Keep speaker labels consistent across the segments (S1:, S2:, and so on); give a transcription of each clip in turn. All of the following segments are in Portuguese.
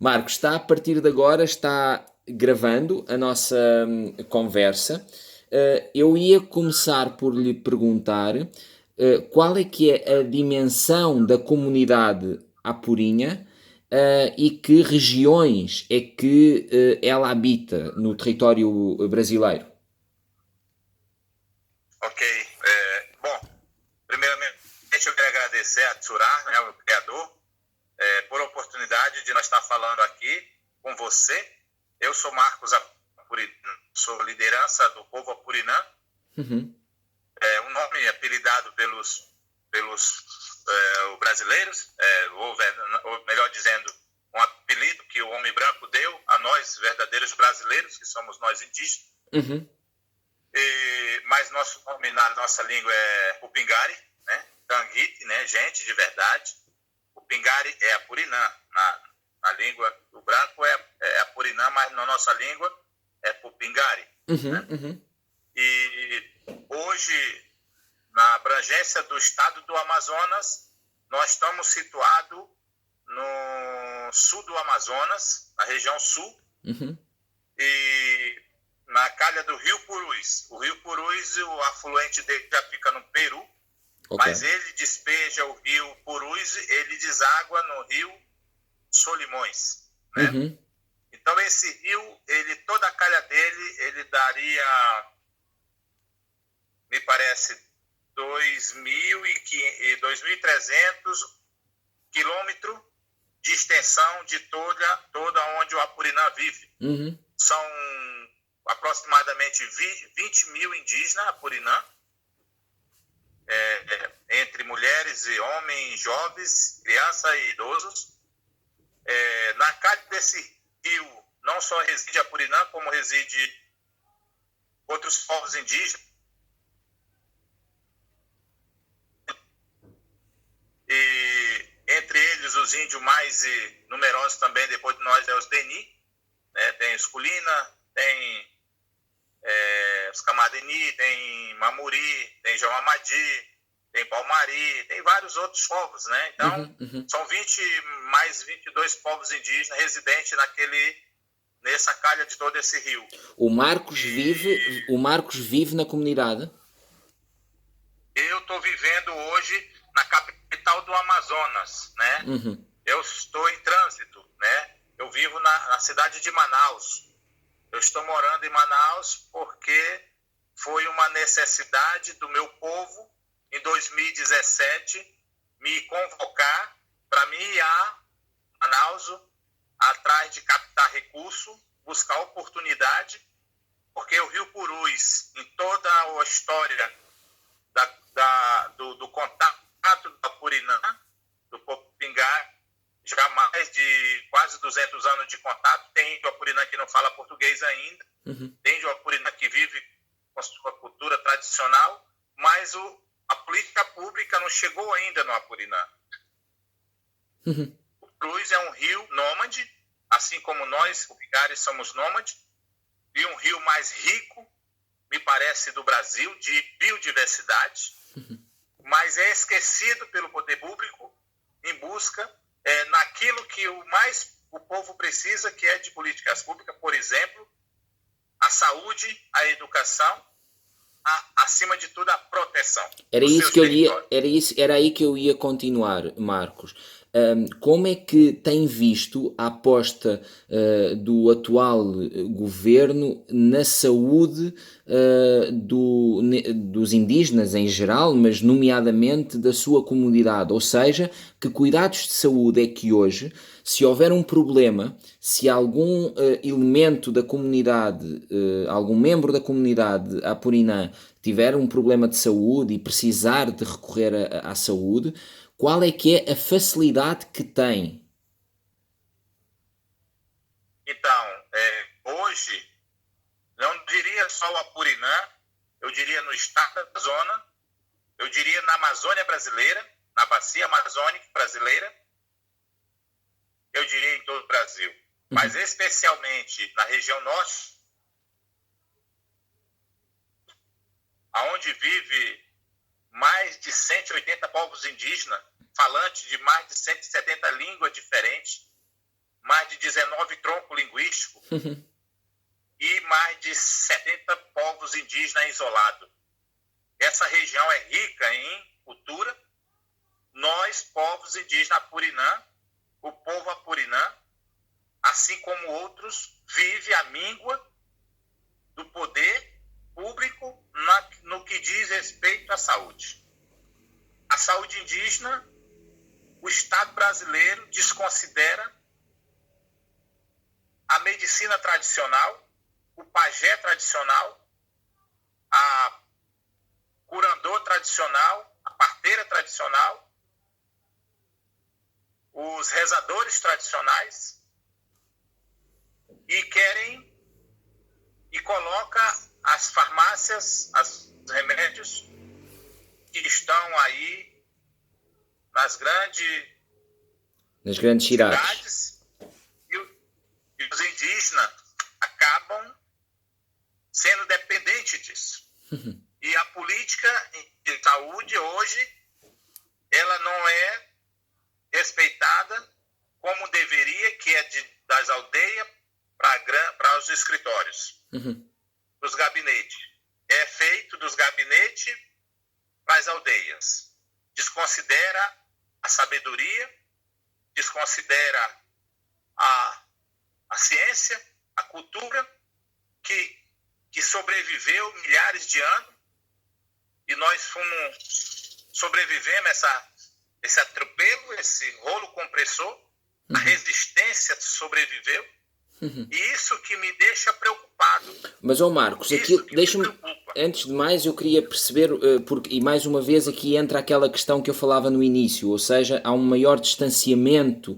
S1: Marcos, está a partir de agora, está gravando a nossa conversa. Eu ia começar por lhe perguntar qual é que é a dimensão da comunidade apurinha e que regiões é que ela habita no território brasileiro.
S2: Ok. Bom, primeiramente eu quero agradecer a Tsurá, né, o criador, por a oportunidade de nós estar falando aqui com você. Eu sou Marcos Apurinã, sou liderança do povo Apurinã.
S1: Uhum.
S2: Um nome apelidado pelos brasileiros, ou melhor dizendo, um apelido que o homem branco deu a nós, verdadeiros brasileiros, que somos nós indígenas.
S1: Uhum.
S2: Mas nosso nome na nossa língua é Upingari, né? Tanguite, né? Gente de verdade. Upingari é Apurinã. Na língua do branco é Apurinã, mas na nossa língua é Upingari.
S1: Uhum.
S2: Né?
S1: Uhum.
S2: E hoje, na abrangência do estado do Amazonas, nós estamos situados no sul do Amazonas, na região sul,
S1: Uhum.
S2: e na calha do Rio Purus. O Rio Purus, o afluente dele já fica no Peru,
S1: Ok.
S2: mas ele despeja o Rio Purus, ele deságua no Rio Solimões, né?
S1: Uhum.
S2: Então esse rio, toda a calha dele, ele daria, me parece, 2.300 quilômetros de extensão de toda onde o Apurinã vive.
S1: Uhum.
S2: São aproximadamente 20 mil indígenas Apurinã, entre mulheres e homens, jovens, crianças e idosos. Na calha desse rio não só reside Apurinã, como reside outros povos indígenas. E entre eles os índios mais numerosos também, depois de nós, é os Deni, né? Tem os Culina, tem os Camadeni, tem Mamuri, tem Jauamadi, tem Palmari, tem vários outros povos, né? Então, são mais 22 povos indígenas residentes nessa calha de todo esse rio.
S1: O Marcos vive na comunidade?
S2: Eu estou vivendo hoje na capital do Amazonas, né?
S1: Uhum.
S2: Eu estou em trânsito, né? Eu vivo na cidade de Manaus. Eu estou morando em Manaus porque foi uma necessidade do meu povo, em 2017, me convocar para mim ir a Manaus, atrás de captar recurso, buscar oportunidade, porque o Rio Purus, em toda a história do contato do Apurinã, do Popingá, já mais de quase 200 anos de contato, tem índio Apurinã que não fala português ainda, tem índio Apurinã que vive com a sua cultura tradicional, mas a política pública não chegou ainda no Apurinã. O Purus é um rio nômade, assim como nós, o Upingari, somos nômades, e um rio mais rico, me parece, do Brasil, de biodiversidade, mas é esquecido pelo poder público em busca naquilo que o povo precisa, que é de políticas públicas, por exemplo, a saúde, a educação, acima de tudo, a proteção.
S1: Era aí que eu ia continuar, Marcos. Como é que tem visto a aposta do atual governo na saúde dos indígenas em geral, mas nomeadamente da sua comunidade? Ou seja, que cuidados de saúde é que hoje, se houver um problema, se algum elemento da comunidade, algum membro da comunidade apurinã tiver um problema de saúde e precisar de recorrer à saúde, qual é que é a facilidade que tem?
S2: Então, hoje, não diria só o Apurinã, eu diria no estado da Amazônia, eu diria na Amazônia brasileira, na bacia amazônica brasileira, eu diria em todo o Brasil, mas especialmente na região norte, onde vive mais de 180 povos indígenas, falantes de mais de 170 línguas diferentes, mais de 9 troncos linguísticos e mais de 70 povos indígenas isolados. Essa região é rica em cultura. Nós, povos indígenas Apurinã, o povo Apurinã, assim como outros, vive à míngua do poder público no que diz respeito à saúde. A saúde indígena, o Estado brasileiro desconsidera a medicina tradicional, o pajé tradicional, a curandor tradicional, a parteira tradicional, os rezadores tradicionais, e querem e coloca as farmácias, os remédios que estão aí nas grandes
S1: cidades,
S2: e os indígenas acabam sendo dependentes disso. E a política de saúde hoje, ela não é respeitada como deveria, que é das aldeias para os escritórios, dos gabinetes. É feito dos gabinetes para as aldeias. Desconsidera a sabedoria, desconsidera a ciência, a cultura, que sobreviveu milhares de anos, e nós sobrevivemos esse atropelo, esse rolo compressor, a resistência sobreviveu, e isso que me deixa preocupado.
S1: Mas, Marcos, aqui, deixa-me, antes de mais, eu queria perceber, e mais uma vez aqui entra aquela questão que eu falava no início, ou seja, há um maior distanciamento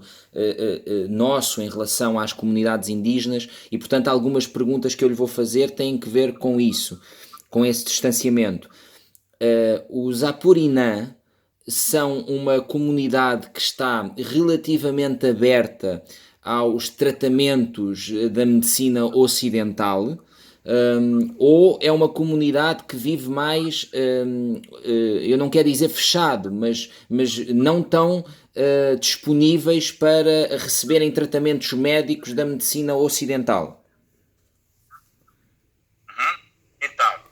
S1: nosso em relação às comunidades indígenas, e, portanto, algumas perguntas que eu lhe vou fazer têm que ver com isso, com esse distanciamento. Os Apurinã são uma comunidade que está relativamente aberta aos tratamentos da medicina ocidental, ou é uma comunidade que vive mais, eu não quero dizer fechado, mas não tão disponíveis para receberem tratamentos médicos da medicina ocidental?
S2: Então,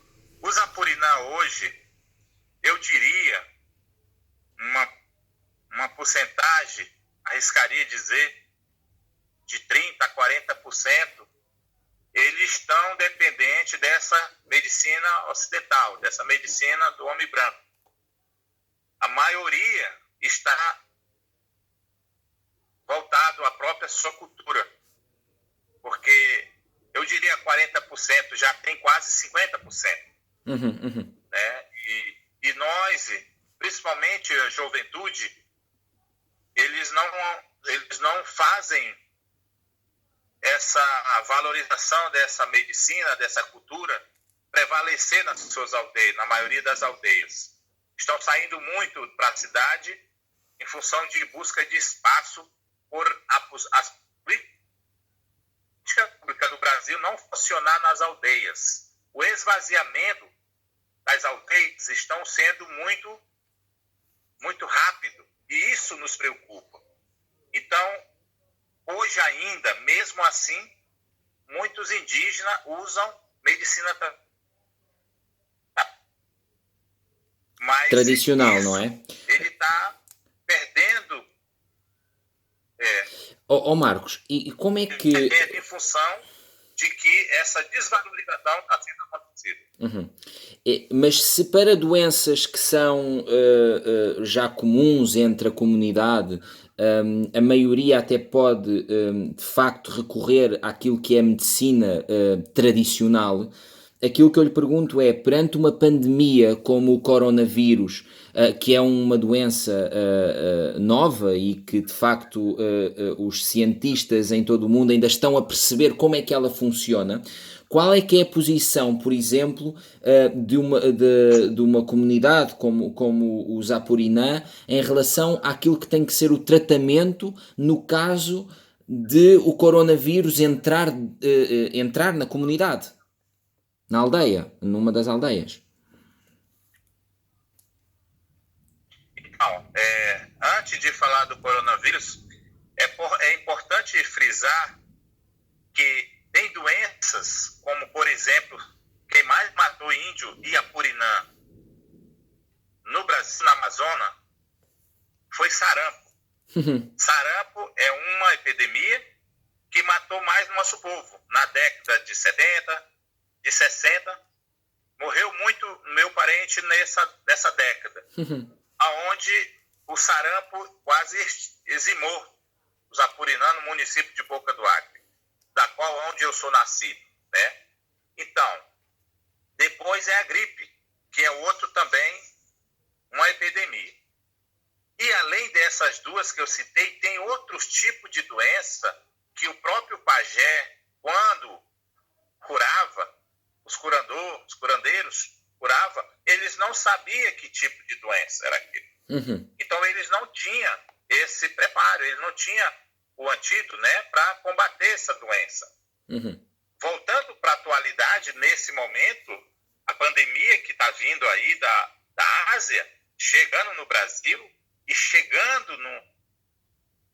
S2: os Apurinã hoje, eu diria, uma porcentagem, arriscaria dizer, de 30% a 40%, eles estão dependentes dessa medicina ocidental, dessa medicina do homem branco. A maioria está voltado à própria sua cultura, porque eu diria 40% já tem quase 50%. Né? E nós, principalmente a juventude, eles não fazem essa valorização dessa medicina, dessa cultura, prevalecer nas suas aldeias, na maioria das aldeias. Estão saindo muito para a cidade em função de busca de espaço por as políticas públicas do Brasil não funcionar nas aldeias. O esvaziamento das aldeias estão sendo muito, muito rápido, e isso nos preocupa. Então, hoje ainda, mesmo assim, muitos indígenas usam medicina
S1: tradicional, não é?
S2: Ele está perdendo.
S1: Marcos, e como é que...
S2: Em função de que essa desvalorização está sendo acontecida.
S1: Mas se para doenças que são já comuns entre a comunidade, a maioria até pode, de facto, recorrer àquilo que é a medicina tradicional, aquilo que eu lhe pergunto é, perante uma pandemia como o coronavírus, que é uma doença nova e que, de facto, os cientistas em todo o mundo ainda estão a perceber como é que ela funciona, qual é que é a posição, por exemplo, de uma comunidade como os Apurinã em relação àquilo que tem que ser o tratamento no caso de o coronavírus entrar na comunidade, na aldeia, numa das aldeias?
S2: Então, antes de falar do coronavírus, é importante frisar que tem doenças, como, por exemplo, quem mais matou índio e Apurinã no Brasil, na Amazônia, foi sarampo. Sarampo é uma epidemia que matou mais nosso povo. Na década de 70, de 60, morreu muito meu parente nessa década, aonde o sarampo quase eximou os Apurinã no município de Boca do Acre, da qual onde eu sou nascido, né? Então, depois é a gripe, que é outro também, uma epidemia. E além dessas duas que eu citei, tem outros tipos de doença que o próprio pajé, quando curava, os curandeiros curava, eles não sabiam que tipo de doença era aquilo. Então eles não tinham esse preparo, eles não tinham o antídoto, né, para combater essa doença. Voltando para a atualidade, nesse momento, a pandemia que está vindo aí da Ásia, chegando no Brasil e chegando no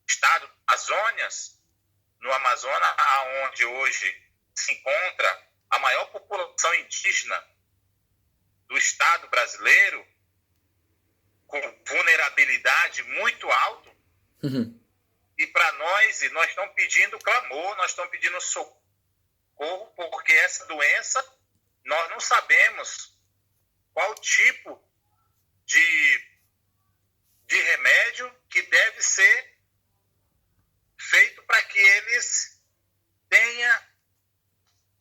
S2: estado do Amazonas, no Amazonas, onde hoje se encontra a maior população indígena do estado brasileiro, com vulnerabilidade muito alta, e para nós estamos pedindo clamor, nós estamos pedindo socorro, porque essa doença, nós não sabemos qual tipo de remédio que deve ser feito para que eles tenham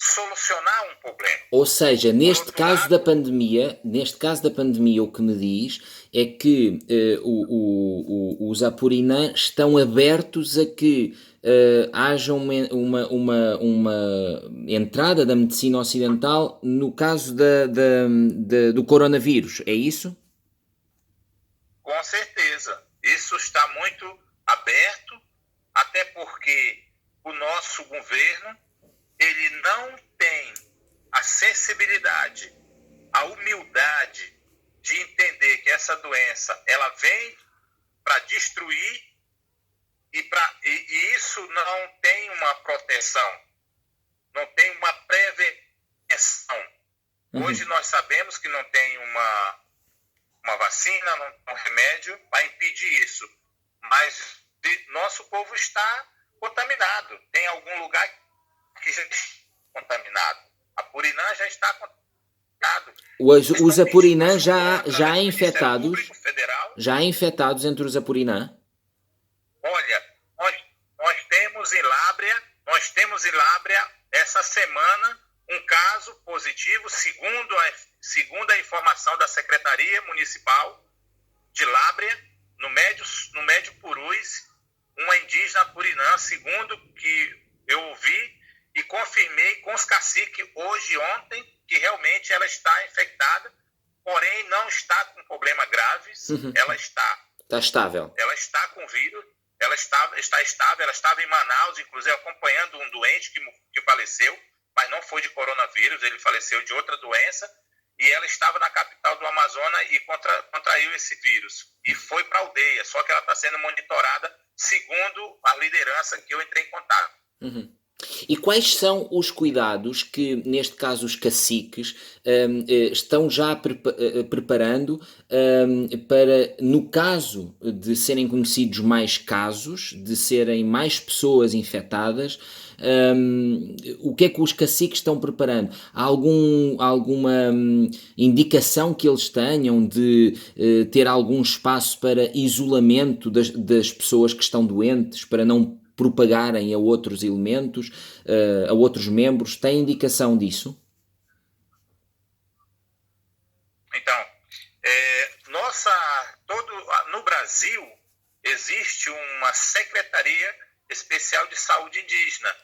S2: solucionar um problema.
S1: Ou seja, neste caso da pandemia, o que me diz é que os Apurinã estão abertos a que haja uma entrada da medicina ocidental no caso do coronavírus, é isso?
S2: Com certeza. Isso está muito aberto, até porque o nosso governo ele não tem a sensibilidade, a humildade de entender que essa doença ela vem para destruir e isso não tem uma proteção, não tem uma prevenção. Hoje nós sabemos que não tem uma vacina, não tem um remédio para impedir isso, mas nosso povo está contaminado. Tem algum lugar que já está contaminado. Apurinã já está contaminado.
S1: Os Apurinã já infectados? Já infectados entre os Apurinã?
S2: Olha, nós temos em Lábrea essa semana um caso positivo, segundo a informação da Secretaria Municipal de Lábrea, no Médio Purus, uma indígena Apurinã, segundo que eu ouvi e confirmei com os caciques ontem, que realmente ela está infectada, porém não está com problema graves, ela está
S1: estável.
S2: Ela está com vírus, ela está estável, ela estava em Manaus, inclusive acompanhando um doente que faleceu, mas não foi de coronavírus, ele faleceu de outra doença, e ela estava na capital do Amazonas e contraiu esse vírus. E foi para a aldeia, só que ela está sendo monitorada segundo a liderança que eu entrei em contato.
S1: E quais são os cuidados que, neste caso, os caciques estão já preparando para, no caso de serem conhecidos mais casos, de serem mais pessoas infectadas, o que é que os caciques estão preparando? Há alguma indicação que eles tenham de ter algum espaço para isolamento das pessoas que estão doentes, para não propagarem a outros elementos, a outros membros? Tem indicação disso?
S2: Então, no Brasil existe uma Secretaria Especial de Saúde Indígena,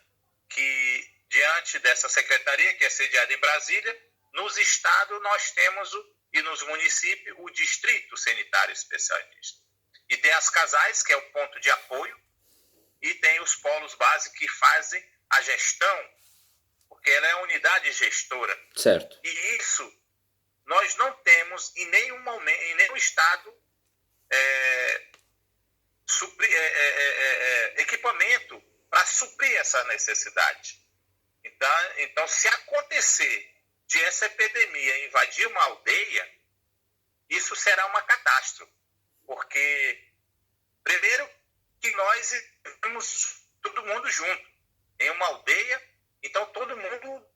S2: que diante dessa secretaria, que é sediada em Brasília, nos estados nós temos e nos municípios o Distrito Sanitário Especial Indígena. E tem as casais, que é o ponto de apoio, e tem os polos básicos que fazem a gestão, porque ela é a unidade gestora.
S1: Certo.
S2: E isso nós não temos em nenhum momento, em nenhum estado, equipamento para suprir essa necessidade. Então, se acontecer de essa epidemia invadir uma aldeia, isso será uma catástrofe. Porque, primeiro, que nós estamos todo mundo junto em uma aldeia, então todo mundo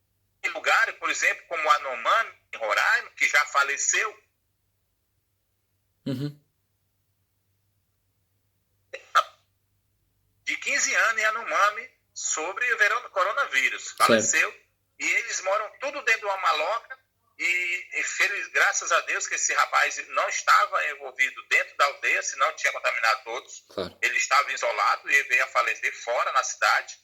S2: em lugares, por exemplo, como Anomami, em Roraima, que já faleceu. De 15 anos em Anomami sobre o coronavírus. Faleceu. E eles moram tudo dentro de uma maloca e graças a Deus que esse rapaz não estava envolvido dentro da aldeia, senão tinha contaminado todos.
S1: Claro.
S2: Ele estava isolado e veio a falecer fora, na cidade.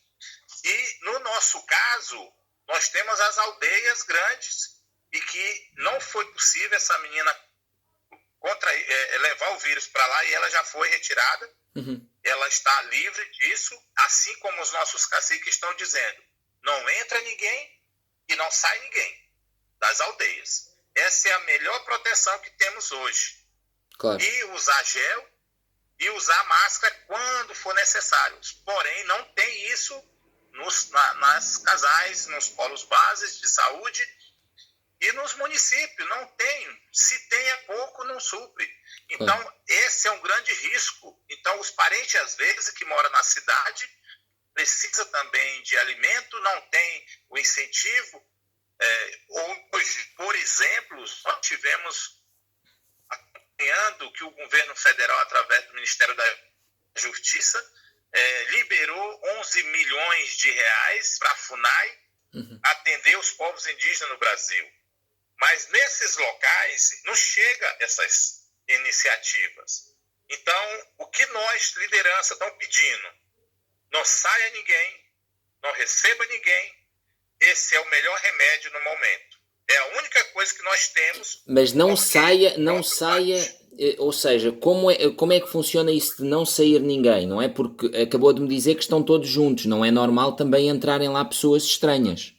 S2: E no nosso caso, nós temos as aldeias grandes e que não foi possível essa menina levar o vírus para lá e ela já foi retirada. Ela está livre disso, assim como os nossos caciques estão dizendo. Não entra ninguém e não sai ninguém das aldeias. Essa é a melhor proteção que temos hoje.
S1: Claro.
S2: E usar gel e usar máscara quando for necessário. Porém, não tem isso nas casais, nos polos bases de saúde e nos municípios. Não tem. Se tem é pouco, não supre. Então, esse é um grande risco. Então, os parentes, às vezes, que moram na cidade, precisa também de alimento, não tem o incentivo. Hoje, por exemplo, nós tivemos acompanhando que o governo federal, através do Ministério da Justiça, liberou 11 milhões de reais para a FUNAI atender os povos indígenas no Brasil. Mas nesses locais não chega essas iniciativas. Então, o que nós, liderança, estamos pedindo? Não saia ninguém, não receba ninguém. Esse é o melhor remédio no momento. É a única coisa que nós temos.
S1: Mas não saia, ou seja, como é que funciona isso de não sair ninguém, não é? Porque acabou de me dizer que estão todos juntos, não é normal também entrarem lá pessoas estranhas.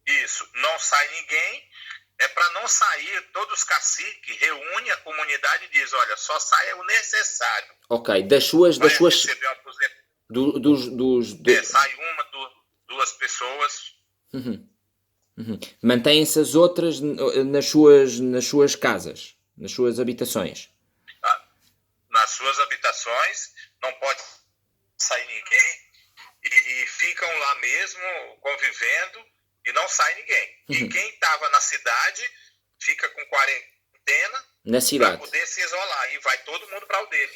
S2: Isso, não sai ninguém, é para não sair, todos os caciques reúnem a comunidade e diz, olha, só saia o necessário.
S1: Ok, das suas...
S2: sai uma, duas pessoas.
S1: Mantêm-se as outras nas suas casas, nas suas habitações.
S2: Nas suas habitações, não pode sair ninguém e ficam lá mesmo convivendo e não sai ninguém. E quem estava na cidade fica com quarentena
S1: na cidade
S2: para poder se isolar e vai todo mundo para a aldeia.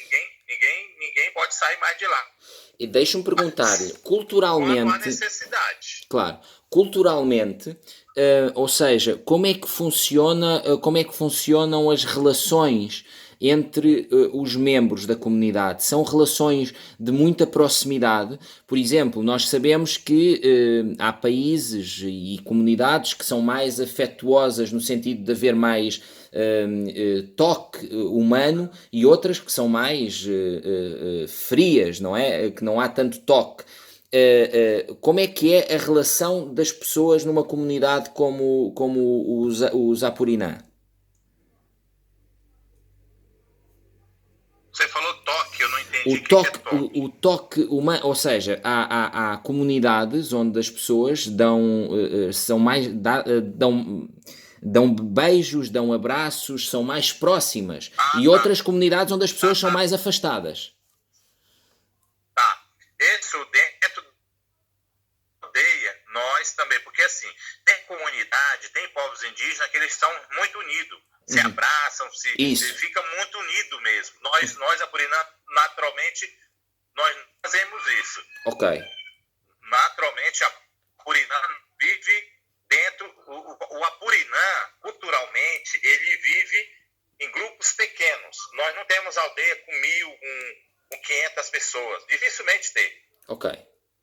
S2: Ninguém pode sair mais de lá.
S1: E deixa-me perguntar-lhe, culturalmente...
S2: Quando há necessidade.
S1: Claro, culturalmente, ou seja, como é que funcionam as relações entre os membros da comunidade? São relações de muita proximidade. Por exemplo, nós sabemos que há países e comunidades que são mais afetuosas no sentido de haver mais toque humano e outras que são mais frias, não é? Que não há tanto toque. Como é que é a relação das pessoas numa comunidade como os Apurinã?
S2: Você falou toque, eu não entendi o que é toque.
S1: O toque humano, ou seja, há comunidades onde as pessoas dão beijos, dão abraços, são mais próximas. E outras comunidades onde as pessoas são mais afastadas.
S2: Isso dentro da aldeia, nós também, porque assim, tem comunidade, tem povos indígenas que eles estão muito unidos, se abraçam, se ficam muito unidos mesmo. Nós Apurinã, naturalmente, nós fazemos isso.
S1: Ok.
S2: Naturalmente, a Apurinã vive dentro, o Apurinã, culturalmente, ele vive em grupos pequenos. Nós não temos aldeia com 1.000, com 500 pessoas. Dificilmente tem.
S1: Ok.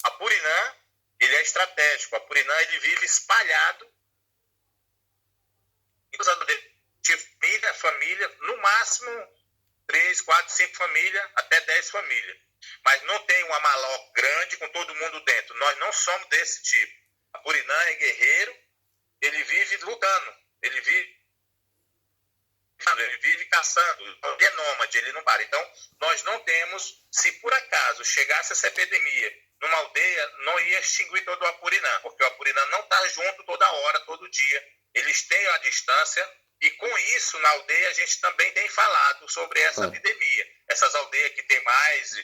S2: Apurinã, ele é estratégico. Apurinã, ele vive espalhado. Família, no máximo 3, 4, 5 famílias, até 10 famílias. Mas não tem uma maloca grande com todo mundo dentro. Nós não somos desse tipo. Apurinã é guerreiro, ele vive lutando. Ele vive ele vive caçando, ele é nômade, ele não para. Então, nós não temos, se por acaso chegasse essa epidemia numa aldeia, não ia extinguir todo o Apurinã, porque o Apurinã não está junto toda hora, todo dia. Eles têm a distância, e com isso, na aldeia, a gente também tem falado sobre essa epidemia. Essas aldeias que tem mais,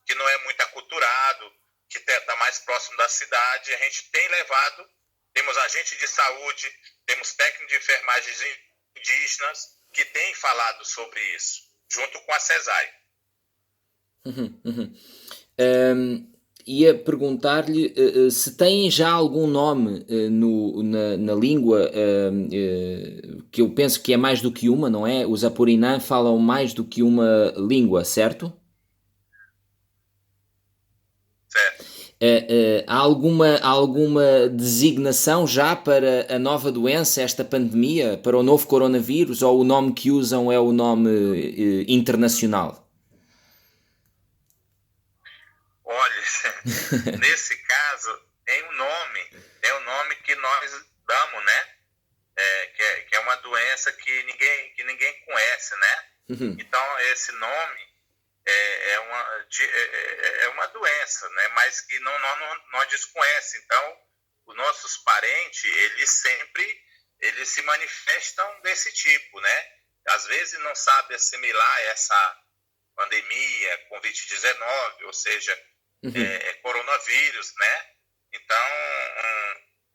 S2: que não é muito aculturado, que está mais próximo da cidade, a gente tem levado, temos agente de saúde, temos técnicos de enfermagens indígenas que têm falado sobre isso, junto com a CESAI.
S1: Ia perguntar-lhe se têm já algum nome na língua, que eu penso que é mais do que uma, não é? Os Apurinã falam mais do que uma língua, certo?
S2: Certo.
S1: Há alguma designação já para a nova doença, esta pandemia, para o novo coronavírus, ou o nome que usam é o nome internacional?
S2: Olha, nesse caso, tem um nome que nós damos, né? Que é uma doença que ninguém conhece, né? Então, esse nome é uma doença, né? Mas que nós desconhecemos. Então, os nossos parentes, eles se manifestam desse tipo, né? Às vezes não sabe assimilar essa pandemia, Covid-19, ou seja, coronavírus, né? Então,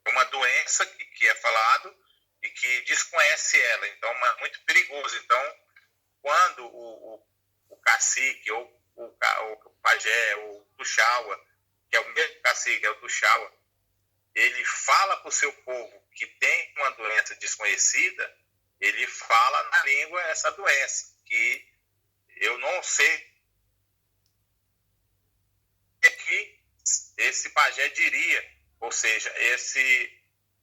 S2: é uma doença que é falado e que desconhece ela. Então, é muito perigoso. Então, quando o cacique, ou o pajé, ou o tuxaua, que é o mesmo cacique, é o tuxaua, ele fala para o seu povo que tem uma doença desconhecida, ele fala na língua essa doença, que eu não sei que esse pajé diria, ou seja,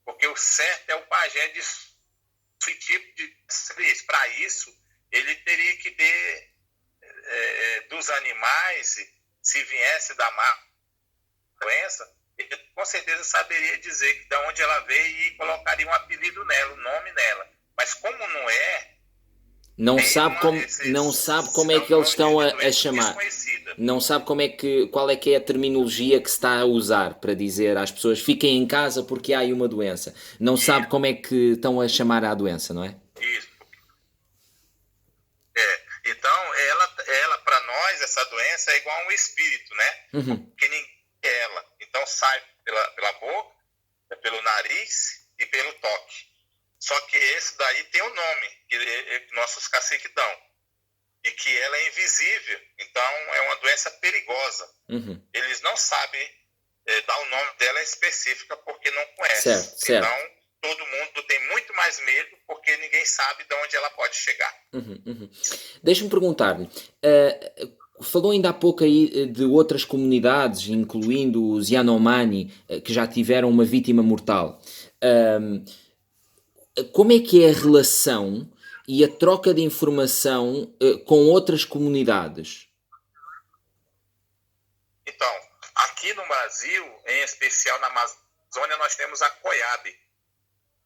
S2: porque o certo é o pajé de esse tipo de serviço. Para isso, ele teria que ter dos animais, se viesse da má doença, ele com certeza saberia dizer de onde ela veio e colocaria um apelido nela, um nome nela. Mas como não é,
S1: não sabe como é que eles estão a chamar. Não sabe qual é que é a terminologia que se está a usar para dizer às pessoas fiquem em casa porque há aí uma doença. Não sabe como é que estão a chamar à doença, não é?
S2: Isso. Então, ela para nós, essa doença é igual a um espírito, né? Que ninguém é ela. Então, sai pela boca, pelo nariz e pelo toque. Só que esse daí tem o nome que nossos caciques dão. E que ela é invisível. Então, é uma doença perigosa. Eles não sabem dar o nome dela específica porque não conhecem.
S1: Certo.
S2: Então, todo mundo tem muito mais medo porque ninguém sabe de onde ela pode chegar.
S1: Deixa-me perguntar-lhe. Falou ainda há pouco aí de outras comunidades, incluindo os Yanomami, que já tiveram uma vítima mortal. Como é que é a relação e a troca de informação com outras comunidades?
S2: Então, aqui no Brasil, em especial na Amazônia, nós temos a COIAB,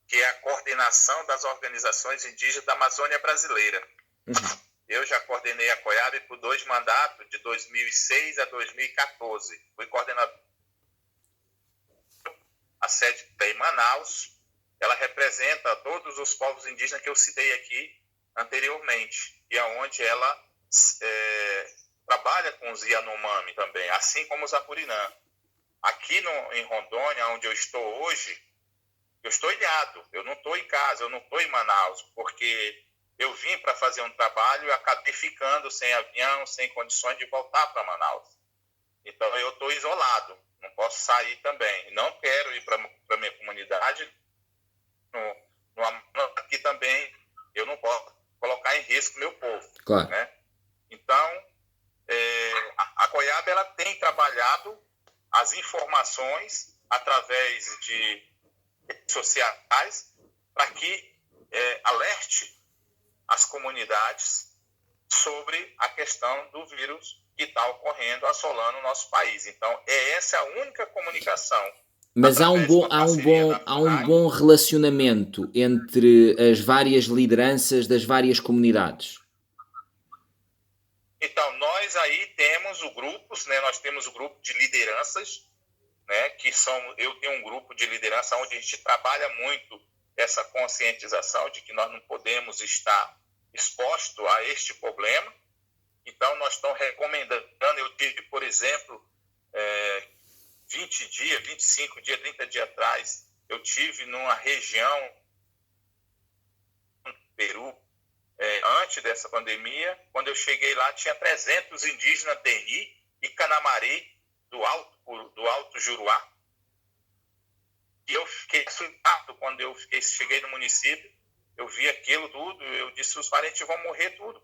S2: que é a Coordenação das Organizações Indígenas da Amazônia Brasileira. Eu já coordenei a COIAB por 2 mandatos, de 2006 a 2014. Fui coordenador. A sede está em Manaus. Ela representa todos os povos indígenas que eu citei aqui anteriormente, e aonde ela trabalha com os Yanomami também, assim como os Apurinã. Aqui em Rondônia, onde eu estou hoje, eu estou ilhado, eu não estou em casa, eu não estou em Manaus, porque eu vim para fazer um trabalho e acabei ficando sem avião, sem condições de voltar para Manaus. Então eu estou isolado, não posso sair também. Não quero ir para a minha comunidade. Aqui também eu não posso colocar em risco meu povo.
S1: Claro.
S2: Né? Então, a COIAB ela tem trabalhado as informações através de redes sociais para que alerte as comunidades sobre a questão do vírus que está ocorrendo, assolando o nosso país. Então, essa é a única comunicação
S1: Mas
S2: através de uma parceria da
S1: há um
S2: FUNAI.
S1: bom relacionamento entre as várias lideranças das várias comunidades.
S2: Então, nós aí temos grupos, né? Nós temos o grupo de lideranças, né? Eu tenho um grupo de liderança onde a gente trabalha muito essa conscientização de que nós não podemos estar exposto a este problema. Então, nós estamos recomendando, eu tive, por exemplo, 20 dias, 25 dias, 30 dias atrás, eu tive numa região no Peru, antes dessa pandemia. Quando eu cheguei lá, tinha 300 indígenas Deni e Canamari do Alto Juruá. E eu fiquei assustado quando eu cheguei no município, eu vi aquilo tudo, eu disse, os parentes vão morrer tudo.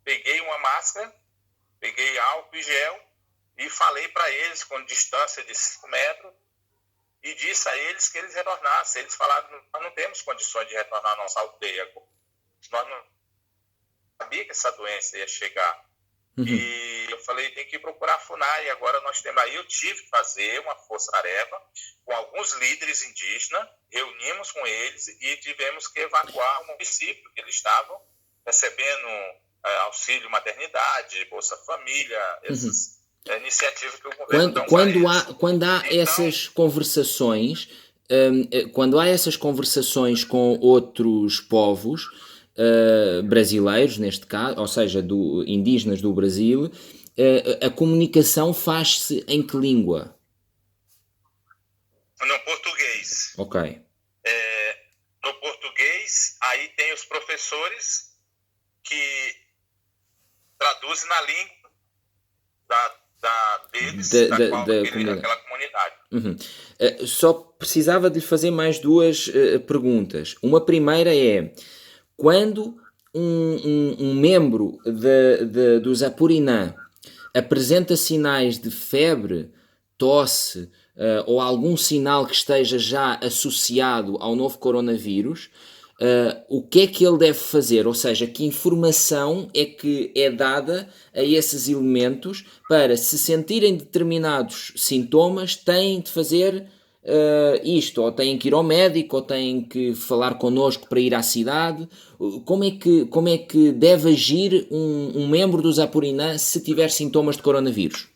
S2: Peguei uma máscara, peguei álcool e gel e falei para eles com distância de 5 metros e disse a eles que eles retornassem. Eles falaram, nós não temos condições de retornar à nossa aldeia. Nós não sabíamos que essa doença ia chegar. Uhum. E eu falei, tem que procurar a FUNAI. Agora nós temos aí, eu tive que fazer uma força-tarefa com alguns líderes indígenas, reunimos com eles e tivemos que evacuar o município, porque eles estavam recebendo auxílio maternidade, Bolsa Família, essas iniciativas que o governo dá para eles.
S1: Quando há essas conversações, quando há essas conversações com outros povos, brasileiros neste caso, ou seja, indígenas do Brasil, a comunicação faz-se em que língua?
S2: No português.
S1: Ok.
S2: No português, aí tem os professores que traduzem na língua deles, daquela comunidade.
S1: Uhum. Só precisava de fazer mais duas perguntas. Uma primeira é, quando um membro dos Apurinã apresenta sinais de febre, tosse ou algum sinal que esteja já associado ao novo coronavírus, o que é que ele deve fazer? Ou seja, que informação é que é dada a esses elementos para, se sentirem determinados sintomas, têm de fazer isto, ou têm que ir ao médico, ou têm que falar connosco para ir à cidade? Como é que deve agir um membro dos Apurinã se tiver sintomas de coronavírus?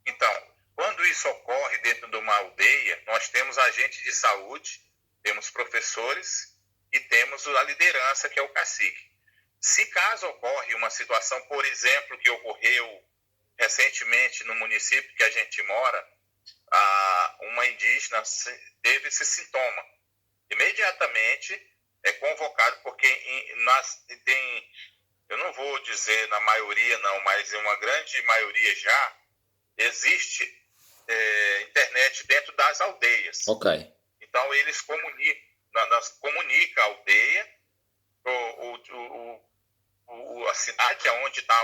S2: Então, quando isso ocorre dentro de uma aldeia, nós temos agentes de saúde, temos professores e temos a liderança, que é o cacique. Se caso ocorre uma situação, por exemplo, que ocorreu recentemente no município que a gente mora, uma indígena teve esse sintoma. Imediatamente é convocado, porque eu não vou dizer na maioria não, mas em uma grande maioria já, existe internet dentro das aldeias.
S1: Ok.
S2: Então eles comunicam a aldeia, a cidade onde está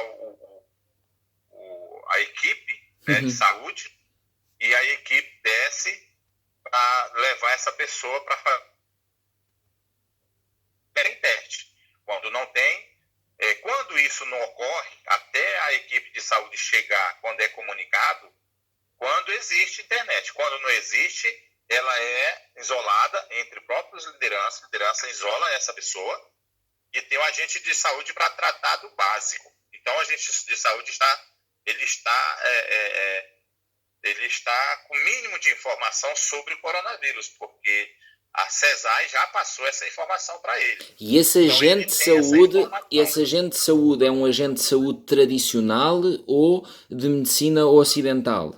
S2: a equipe, né, de saúde, e a equipe desce para levar essa pessoa para fazer teste. Quando não tem, quando isso não ocorre, até a equipe de saúde chegar, quando é comunicado, quando existe internet. Quando não existe, ela é isolada entre próprios lideranças, a liderança isola essa pessoa e tem o agente de saúde para tratar do básico. Então, o agente de saúde ele está com o mínimo de informação sobre o coronavírus, porque a CESAI já passou essa informação para ele.
S1: E esse agente de saúde é um agente de saúde tradicional ou de medicina ocidental?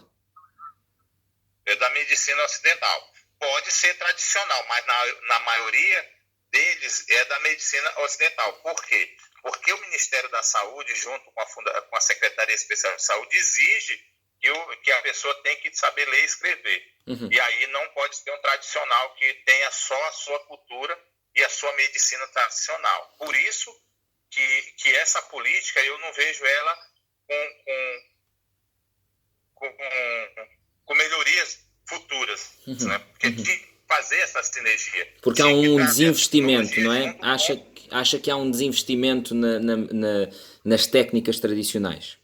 S2: É da medicina ocidental. Pode ser tradicional, mas na maioria deles é da medicina ocidental. Por quê? Porque o Ministério da Saúde, junto com a Secretaria Especial de Saúde, exige que a pessoa tem que saber ler e escrever. E aí não pode ser um tradicional que tenha só a sua cultura e a sua medicina tradicional. Por isso que essa política, eu não vejo ela com melhorias futuras, né? Porque de fazer essa sinergia.
S1: Porque há um desinvestimento, não é? Acha que há um desinvestimento nas técnicas tradicionais?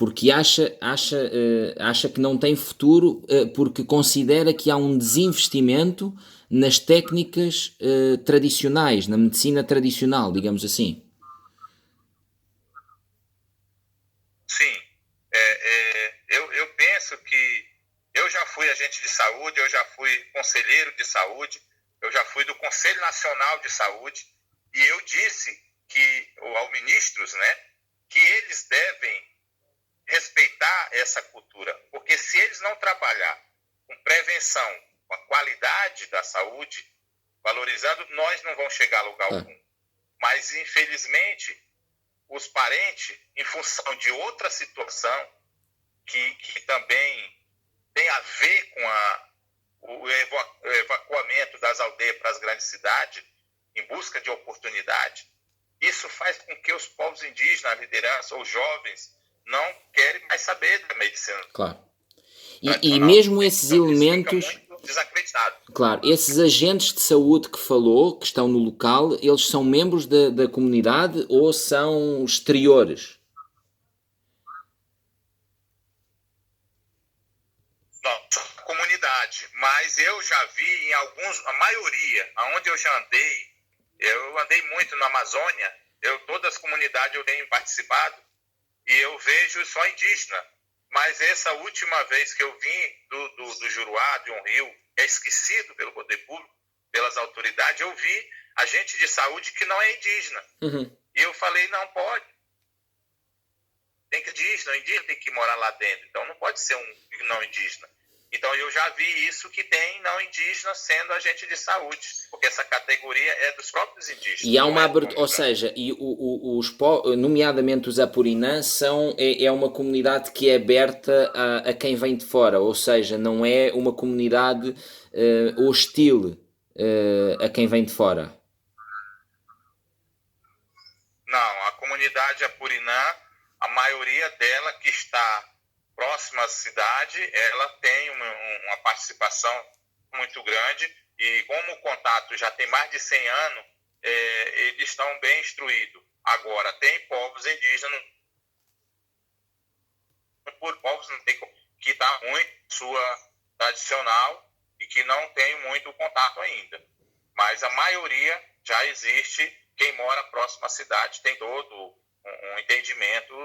S1: porque acha que não tem futuro, porque considera que há um desinvestimento nas técnicas tradicionais, na medicina tradicional, digamos assim.
S2: Sim, eu penso que eu já fui agente de saúde, eu já fui conselheiro de saúde, eu já fui do Conselho Nacional de Saúde, e eu disse que aos ministros, né, que eles devem respeitar essa cultura, porque se eles não trabalhar com prevenção, com a qualidade da saúde, valorizando, nós não vamos chegar a lugar algum. Mas, infelizmente, os parentes, em função de outra situação, que também tem a ver com o evacuamento das aldeias para as grandes cidades, em busca de oportunidade, isso faz com que os povos indígenas, a liderança, ou jovens, não querem mais saber da medicina.
S1: Claro. E mesmo esses elementos...
S2: Fica muito desacreditado.
S1: Claro, esses agentes de saúde que falou, que estão no local, eles são membros da comunidade ou são exteriores?
S2: Não, são da comunidade, mas eu já vi em alguns, a maioria, aonde eu já andei, eu andei muito na Amazônia, todas as comunidades eu tenho participado, e eu vejo só indígena. Mas essa última vez que eu vim do Juruá, de um rio, que é esquecido pelo poder público, pelas autoridades, eu vi agente de saúde que não é indígena.
S1: Uhum.
S2: E eu falei, não pode. Tem que o indígena tem que morar lá dentro. Então não pode ser um não indígena. Então eu já vi isso, que tem não indígena sendo agente de saúde, porque essa categoria é dos próprios indígenas.
S1: E há uma abertura, ou seja, nomeadamente os Apurinã é uma comunidade que é aberta a quem vem de fora, ou seja, não é uma comunidade hostil a quem vem de fora.
S2: Não, a comunidade Apurinã, a maioria dela que está próxima à cidade, ela tem uma participação muito grande, e como o contato já tem mais de 100 anos, eles estão bem instruídos. Agora, tem povos indígenas, por povos não tem, que está muito sua tradicional e que não tem muito contato ainda. Mas a maioria já existe, quem mora próximo à cidade tem todo um entendimento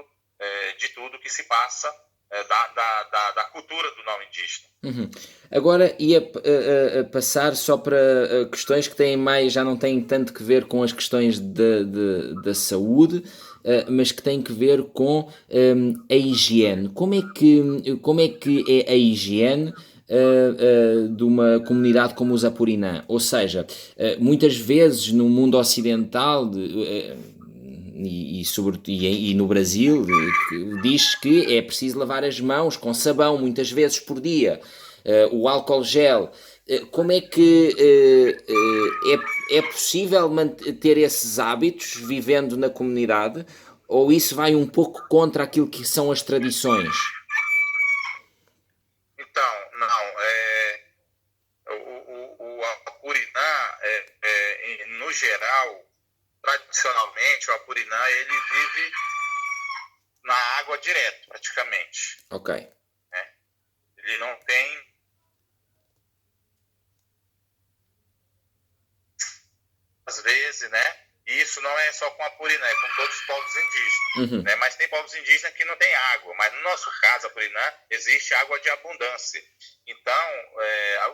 S2: de tudo que se passa da cultura do não indígena.
S1: Uhum. Agora ia passar só para questões que têm mais, já não têm tanto que ver com as questões da saúde, mas que têm que ver com a higiene. Como é que é a higiene de uma comunidade como os Apurinã? Ou seja, muitas vezes no mundo ocidental e no Brasil diz que é preciso lavar as mãos com sabão muitas vezes por dia, o álcool gel. Como é que é possível manter esses hábitos vivendo na comunidade, ou isso vai um pouco contra aquilo que são as tradições?
S2: Então, não, o Apurinã, no geral, tradicionalmente, o Apurinã, ele vive na água direto, praticamente.
S1: Ok.
S2: Né? Ele não tem... Às vezes, né? E isso não é só com a Apurinã, é com todos os povos indígenas.
S1: Uhum.
S2: Né? Mas tem povos indígenas que não tem água. Mas no nosso caso, Apurinã, existe água de abundância. Então,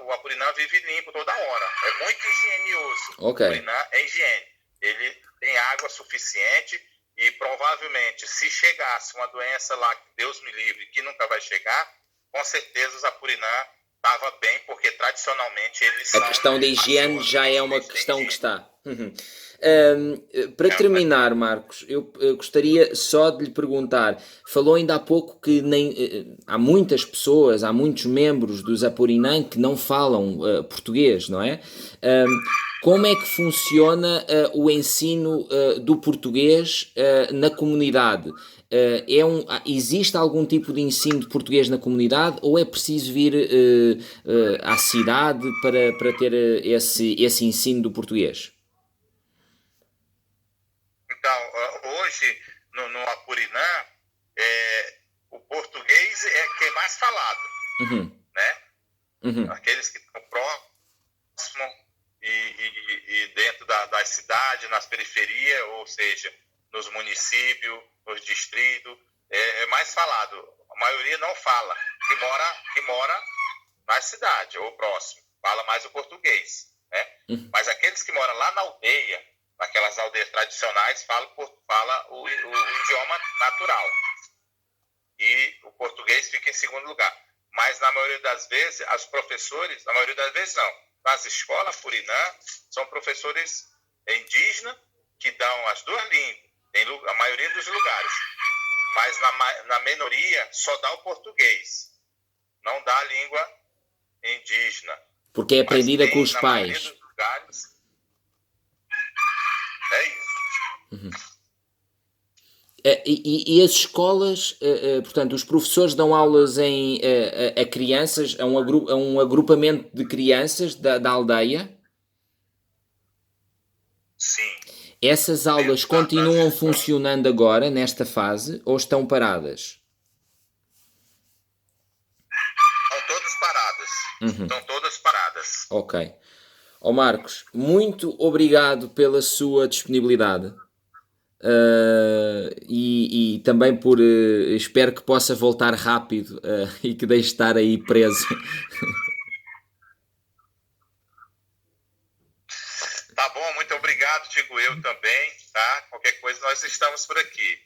S2: o Apurinã vive limpo toda hora. É muito higienioso.
S1: Ok.
S2: O Apurinã é higiene. Ele tem água suficiente e provavelmente, se chegasse uma doença lá, que Deus me livre, que nunca vai chegar, com certeza os Apurinã estavam bem, porque tradicionalmente eles são...
S1: A questão da higiene já é uma questão que está. Uhum. Para terminar, Marcos, eu gostaria só de lhe perguntar, falou ainda há pouco que há muitas pessoas, há muitos membros dos Apurinã que não falam português, não é? Como é que funciona o ensino do português na comunidade? Existe algum tipo de ensino de português na comunidade, ou é preciso vir à cidade para ter esse ensino do português?
S2: Então, hoje, no Apurinã, o que é mais falado,
S1: Uhum.
S2: né?
S1: Uhum.
S2: Aqueles que estão próximos e dentro das cidades, nas periferias, ou seja, nos municípios, nos distritos, é mais falado. A maioria não fala, que mora na cidade ou próximo, fala mais o português, né?
S1: Uhum.
S2: Mas aqueles que moram lá na aldeia, naquelas aldeias tradicionais, fala o idioma natural. E o português fica em segundo lugar. Mas na maioria das vezes, os professores, na maioria das vezes não, nas escolas Furinã, são professores indígenas que dão as duas línguas, em a maioria dos lugares. Mas na minoria só dá o português, não dá a língua indígena.
S1: Porque é aprendida com os
S2: na
S1: pais.
S2: maioria dos lugares, é isso.
S1: Uhum. E as escolas, portanto, os professores dão aulas a crianças, a um agrupamento de crianças da aldeia?
S2: Sim.
S1: Essas aulas continuam funcionando agora, nesta fase, ou estão paradas?
S2: Estão todas paradas.
S1: Uhum.
S2: Estão todas paradas.
S1: Ok. Ó Marcos, muito obrigado pela sua disponibilidade. E também por espero que possa voltar rápido e que deixe de estar aí preso.
S2: Tá bom, muito obrigado, digo eu também, tá? Qualquer coisa nós estamos por aqui.